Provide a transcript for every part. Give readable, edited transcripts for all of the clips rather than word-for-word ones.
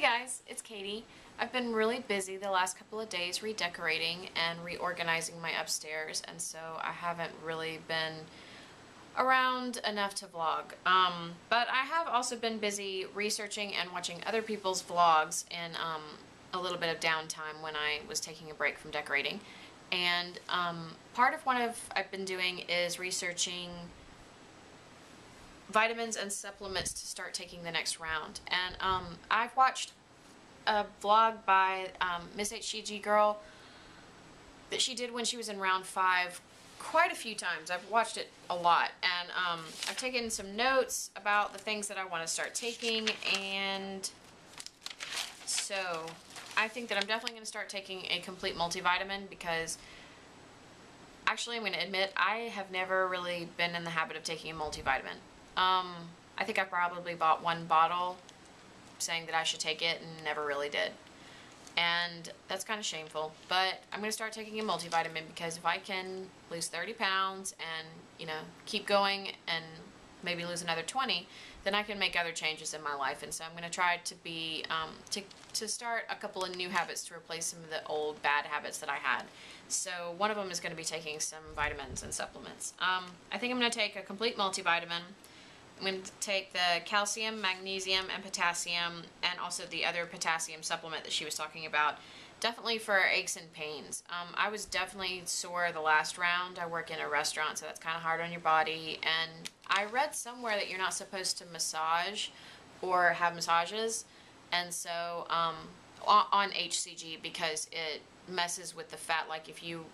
guys, it's Katie. I've been really busy the last couple of days redecorating and reorganizing my upstairs, and so I haven't really been around enough to vlog. But I have also been busy researching and watching other people's vlogs in a little bit of downtime when I was taking a break from decorating. And part of what I've been doing is researching vitamins and supplements to start taking the next round. And I've watched a vlog by Miss HCG Girl that she did when she was in round 5 quite a few times. I've watched it a lot, and I've taken some notes about the things that I want to start taking, and so I think that I'm definitely going to start taking a complete multivitamin because actually I'm going to admit I have never really been in the habit of taking a multivitamin. I think I probably bought one bottle saying that I should take it and never really did. And that's kind of shameful, but I'm going to start taking a multivitamin because if I can lose 30 pounds and, you know, keep going and maybe lose another 20, then I can make other changes in my life. And so I'm going to try to be, to start a couple of new habits to replace some of the old bad habits that I had. So one of them is going to be taking some vitamins and supplements. I think I'm going to take a complete multivitamin. I'm going to take the calcium, magnesium, and potassium, and also the other potassium supplement that she was talking about, definitely for aches and pains. I was definitely sore the last round. I work in a restaurant, so that's kind of hard on your body, and I read somewhere that you're not supposed to massage or have massages, and so on HCG, because it messes with the fat, like if you,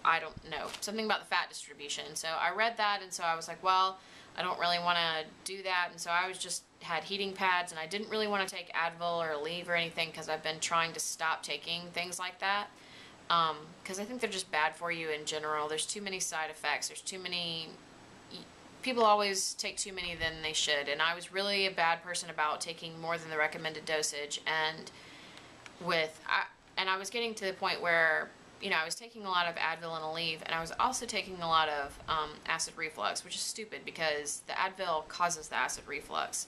I don't know, something about the fat distribution. So I read that, and so I was like, well, I don't really want to do that, and so I was just had heating pads, and I didn't really want to take Advil or Aleve or anything because I've been trying to stop taking things like that because I think they're just bad for you in general. There's too many side effects. There's too many, people always take too many than they should, and I was really a bad person about taking more than the recommended dosage, and I was getting to the point where, you know, I was taking a lot of Advil and Aleve, and I was also taking a lot of acid reflux, which is stupid because the Advil causes the acid reflux.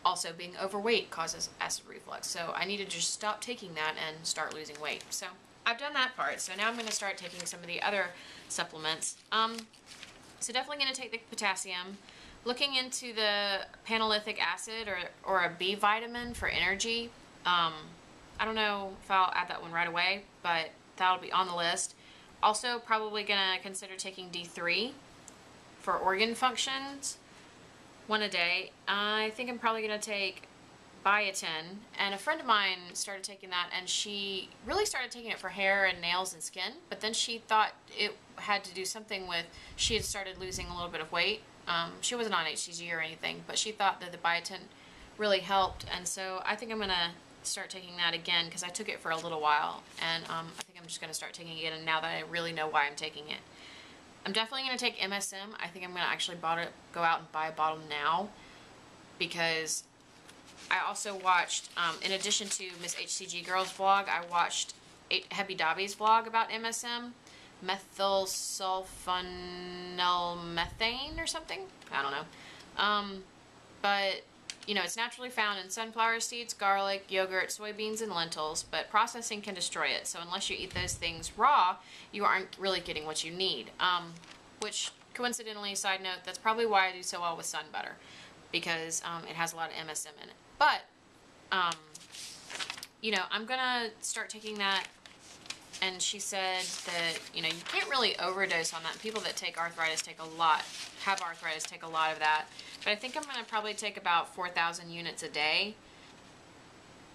Also, being overweight causes acid reflux, so I needed to just stop taking that and start losing weight. So I've done that part, so now I'm going to start taking some of the other supplements. So definitely going to take the potassium. Looking into the panolithic acid or a B vitamin for energy. I don't know if I'll add that one right away, but that'll be on the list. Also, probably gonna consider taking D3 for organ functions, one a day. I think I'm probably gonna take biotin, and a friend of mine started taking that, and she really started taking it for hair and nails and skin, but then she thought it had to do something with, she had started losing a little bit of weight. She wasn't on HCG or anything, but she thought that the biotin really helped, and so I think I'm gonna start taking that again because I took it for a little while, and I think I'm just going to start taking it now that I really know why I'm taking it. I'm definitely going to take MSM. I think I'm going to actually go out and buy a bottle now because I also watched, in addition to Miss HCG Girl's vlog, I watched Hebby Dobby's vlog about MSM, methyl sulfonylmethane or something. I don't know. But you know, it's naturally found in sunflower seeds, garlic, yogurt, soybeans, and lentils, but processing can destroy it. So unless you eat those things raw, you aren't really getting what you need. Which, coincidentally, side note, that's probably why I do so well with Sun Butter, because it has a lot of MSM in it. But, you know, I'm going to start taking that, and she said that, you know, you can't really overdose on that. People that take arthritis take a lot, have arthritis take a lot of that. But I think I'm going to probably take about 4,000 units a day.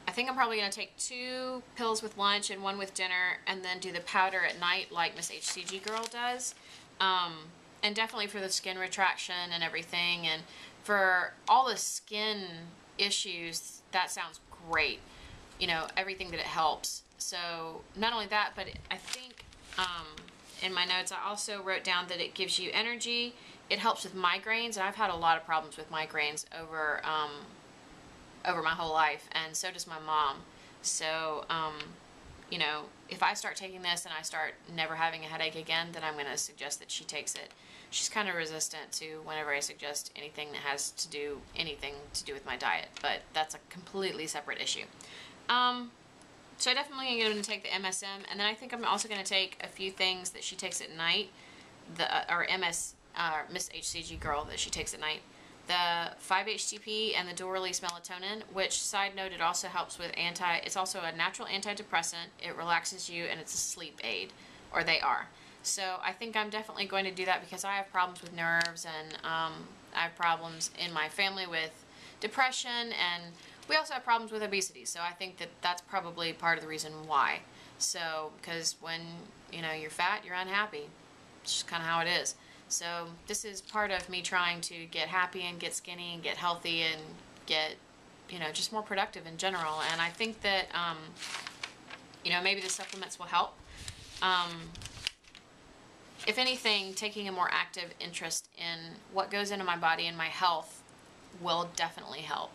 I think I'm probably going to take 2 pills with lunch and 1 with dinner, and then do the powder at night like Miss HCG Girl does. And definitely for the skin retraction and everything, and for all the skin issues, that sounds great. You know, everything that it helps. So not only that, but I think in my notes I also wrote down that it gives you energy. It helps with migraines, and I've had a lot of problems with migraines over my whole life, and so does my mom. So you know, if I start taking this and I start never having a headache again, then I'm going to suggest that she takes it. She's kind of resistant to whenever I suggest anything that has to do anything to do with my diet, but that's a completely separate issue. So I definitely am going to take the MSM, and then I think I'm also going to take a few things that she takes at night, or Miss HCG girl that she takes at night. The 5-HTP and the dual release melatonin, which, side note, it also helps with it's also a natural antidepressant. It relaxes you, and it's a sleep aid, or they are. So I think I'm definitely going to do that because I have problems with nerves, and I have problems in my family with depression, and we also have problems with obesity. So I think that that's probably part of the reason why. So, because when, you know, you're fat, you're unhappy. It's just kind of how it is. So this is part of me trying to get happy and get skinny and get healthy and get, you know, just more productive in general. And I think that, you know, maybe the supplements will help. If anything, taking a more active interest in what goes into my body and my health will definitely help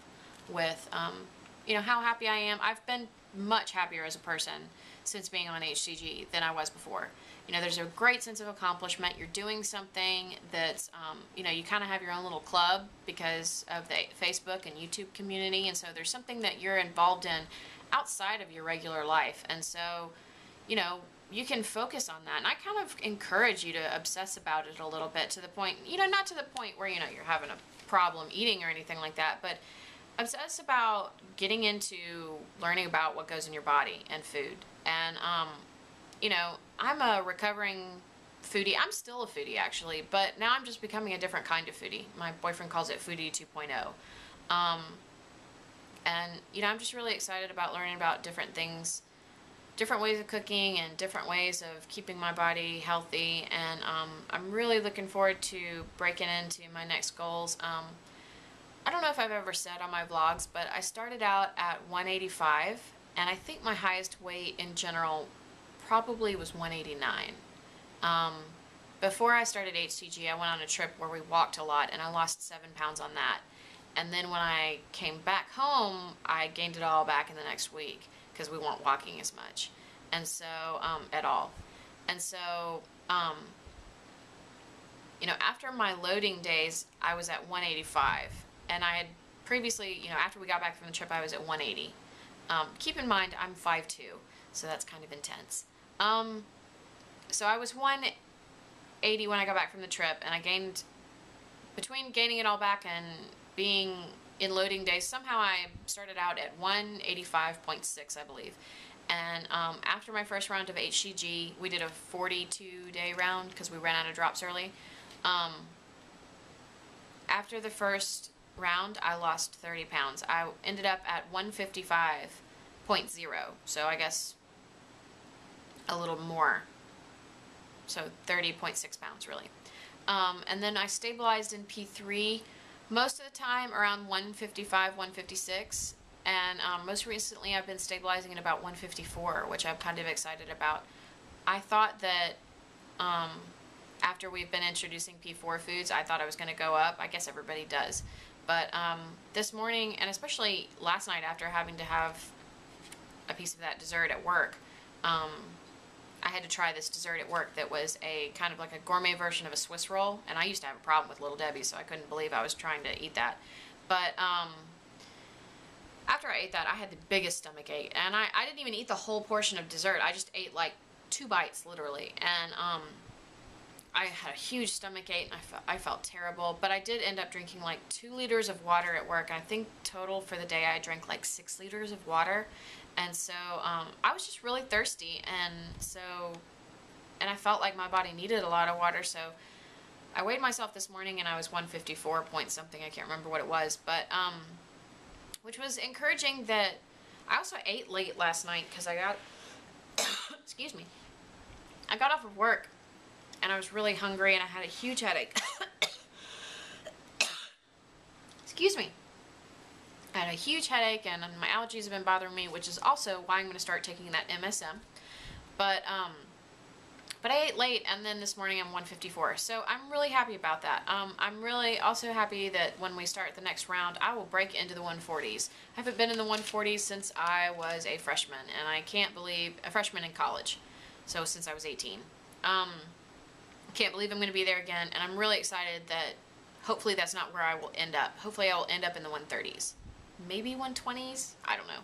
with, you know, how happy I am. I've been much happier as a person since being on HCG than I was before. You know, there's a great sense of accomplishment. You're doing something that's, you know, you kind of have your own little club because of the Facebook and YouTube community. And so there's something that you're involved in outside of your regular life. And so, you know, you can focus on that. And I kind of encourage you to obsess about it a little bit to the point, you know, not to the point where, you know, you're having a problem eating or anything like that, but obsess about getting into learning about what goes in your body and food. And, you know, I'm a recovering foodie. I'm still a foodie, actually, but now I'm just becoming a different kind of foodie. My boyfriend calls it Foodie 2.0. And, you know, I'm just really excited about learning about different things, different ways of cooking and different ways of keeping my body healthy. And I'm really looking forward to breaking into my next goals. I don't know if I've ever said on my vlogs, but I started out at 185, and I think my highest weight in general probably was 189. Before I started HCG, I went on a trip where we walked a lot, and I lost 7 pounds on that. And then when I came back home, I gained it all back in the next week because we weren't walking as much, and so at all. And so, you know, after my loading days, I was at 185, and I had previously, you know, after we got back from the trip, I was at 180. Keep in mind, I'm 5'2", so that's kind of intense. So I was 180 when I got back from the trip, and I gained, between gaining it all back and being in loading days, somehow I started out at 185.6, I believe. And after my first round of HCG, we did a 42-day round because we ran out of drops early. After the first round, I lost 30 pounds. I ended up at 155.0, so I guess a little more. So 30.6 pounds, really. And then I stabilized in P3 most of the time around 155, 156. And most recently I've been stabilizing at about 154, which I'm kind of excited about. I thought that after we've been introducing P4 foods, I thought I was going to go up. I guess everybody does. But this morning, and especially last night after having to have a piece of that dessert at work, I had to try this dessert at work that was a kind of like a gourmet version of a Swiss roll. And I used to have a problem with Little Debbie, so I couldn't believe I was trying to eat that. But after I ate that, I had the biggest stomach ache. And I didn't even eat the whole portion of dessert. I just ate like 2 bites, literally. And I had a huge stomach ache, and I felt terrible. But I did end up drinking like 2 liters of water at work. I think total for the day I drank like 6 liters of water. And so I was just really thirsty, and I felt like my body needed a lot of water. So I weighed myself this morning, and I was 154 point something. I can't remember what it was, but which was encouraging. That I also ate late last night because I got excuse me, I got off of work, and I was really hungry, and I had a huge headache. Excuse me. I had a huge headache, and my allergies have been bothering me, which is also why I'm going to start taking that MSM. But But I ate late, and then this morning I'm 154. So I'm really happy about that. I'm really also happy that when we start the next round, I will break into the 140s. I haven't been in the 140s since I was a freshman, and I can't believe, a freshman in college. So since I was 18. Can't believe I'm going to be there again, and I'm really excited that hopefully that's not where I will end up. Hopefully I will end up in the 130s. Maybe 120s? I don't know.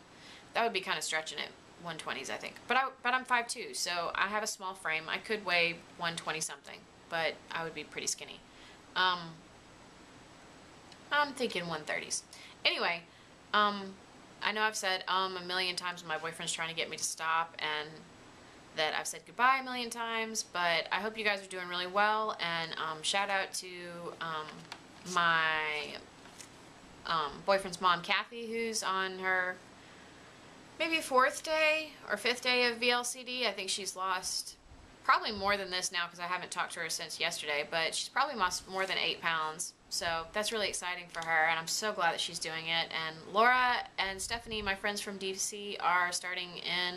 That would be kind of stretching it. 120s, I think. But I'm 5'2", so I have a small frame. I could weigh 120 something, but I would be pretty skinny. I'm thinking 130s. Anyway, I know I've said a million times, my boyfriend's trying to get me to stop, and that I've said goodbye a million times, but I hope you guys are doing really well, and shout out to my boyfriend's mom, Kathy, who's on her maybe 4th day or 5th day of VLCD. I think she's lost probably more than this now because I haven't talked to her since yesterday, but she's probably lost more than 8 pounds. So that's really exciting for her, and I'm so glad that she's doing it. And Laura and Stephanie, my friends from DC, are starting in,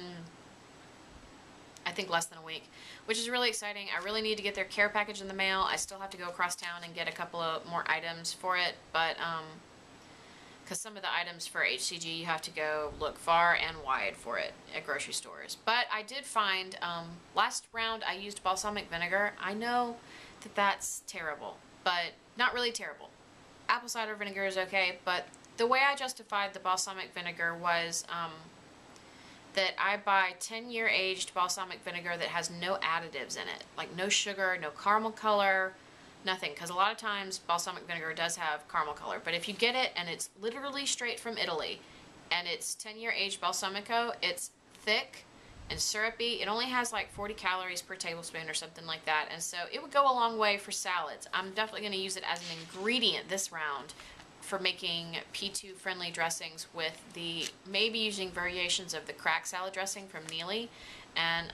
I think, less than a week, which is really exciting. I really need to get their care package in the mail. I still have to go across town and get a couple of more items for it, but because some of the items for HCG you have to go look far and wide for it at grocery stores. But I did find, last round I used balsamic vinegar. I know that that's terrible, but not really terrible. Apple cider vinegar is okay, but the way I justified the balsamic vinegar was that I buy 10-year aged balsamic vinegar that has no additives in it, like no sugar, no caramel color, nothing, because a lot of times balsamic vinegar does have caramel color, but if you get it and it's literally straight from Italy and it's 10-year aged balsamico, it's thick and syrupy. It only has like 40 calories per tablespoon or something like that, and so it would go a long way for salads. I'm definitely going to use it as an ingredient this round for making P2 friendly dressings, with the maybe using variations of the crack salad dressing from Neely, and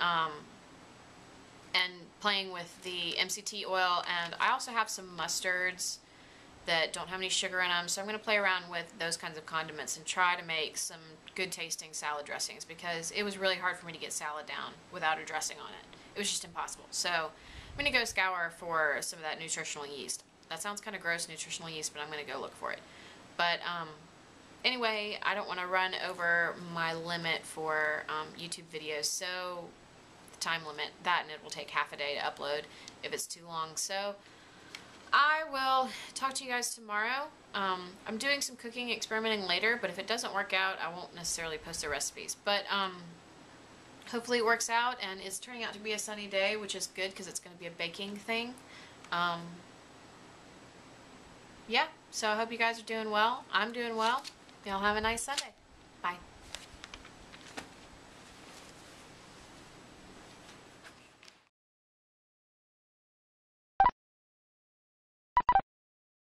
playing with the MCT oil. And I also have some mustards that don't have any sugar in them, so I'm going to play around with those kinds of condiments and try to make some good tasting salad dressings, because it was really hard for me to get salad down without a dressing on it. It was just impossible. So I'm going to go scour for some of that nutritional yeast. That sounds kind of gross, nutritional yeast, but I'm going to go look for it. But anyway, I don't want to run over my limit for YouTube videos, so the time limit, that, and it will take half a day to upload if it's too long. So I will talk to you guys tomorrow. I'm doing some cooking, experimenting later, but if it doesn't work out, I won't necessarily post the recipes. But hopefully it works out, and it's turning out to be a sunny day, which is good because it's going to be a baking thing. Yeah, so I hope you guys are doing well. I'm doing well. Y'all have a nice Sunday. Bye.